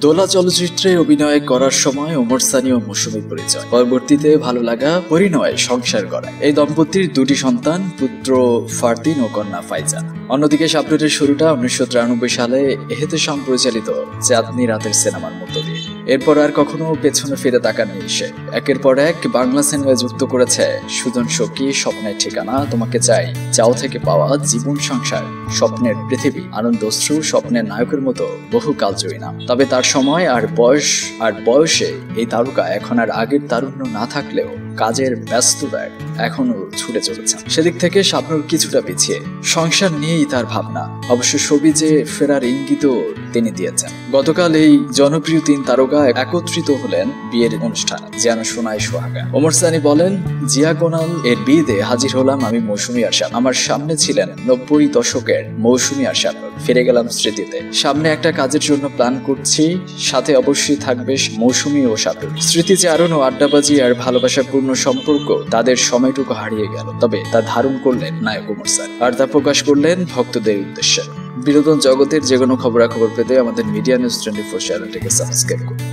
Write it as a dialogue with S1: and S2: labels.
S1: দোলা চলচ্চিত্রে অভিনয় করার সময় ওমর সানি ও মৌসুমীর পরিচয়, পরবর্তীতে ভালো লাগা, পরিণয়, সংসার করা। এই দম্পতির দুটি সন্তান, পুত্র ফারদিন ও কন্যা ফাইজান। অন্যদিকে শাবনূরের শুরুটা 1993 সালে এহতেশাম পরিচালিত চাঁদনি রাতের সিনেমার মধ্য দিয়ে। এরপর আর কখনো পেছনে ফিরে তাকাননি সে। একের পর এক বাংলা সিনেমায় যুক্ত করেছে সুজন শোকি, স্বপ্নের ঠিকানা, তোমাকে চাই, চাও থেকে পাওয়া, জীবন সংসার, স্বপ্নের পৃথিবী, আনন্দশ্রু, স্বপ্নের নায়কের মতো বহু কালজয়ী নাম। তবে তার সময় আর বয়সে এই তারকা এখন আর আগের তারুণ্য না থাকলেও কাজের ব্যস্ততায় এখনো ছুটে চলেছে। সেদিক থেকে শাবনূর কিছুটা পিছিয়ে, সংসার নিয়েই তার ভাবনা। অবশ্য সবিজে ফেরার ইঙ্গিতও তিনি দিয়েছেন। গতকাল এই জনপ্রিয় তিন তারকা একত্রিত হলেন বিয়ের অনুষ্ঠানে, যেন সোনায় সোহাগা। ওমর সানি বলেন, জিয়া গোনাল এর বিয়েতে হাজির হলাম আমি, মৌসুমী আর শাবনূর। আমার সামনে ছিলেন 90 দশকের মৌসুমী আর শাবনূর। ফিরে গেলাম স্মৃতিতে। সামনে একটা কাজের জন্য প্ল্যান করছি, সাথে অবশ্যই থাকবে মৌসুমী ও শাবনূর। স্মৃতি যে আরো আড্ডাবাজি আর ভালোবাসাপূর্ণ সম্পর্ক, তাদের সময়টুকু হারিয়ে গেল। তবে তা ধারণ করলেন নায়ক ওমর সানি, আর তা প্রকাশ করলেন ভক্তদের উদ্দেশ্যে। বিনোদন জগতের যে কোনো খবরাখবর পেতে আমাদের মিডিয়া নিউজ 24 চ্যানেলটিকে সাবস্ক্রাইব করুন।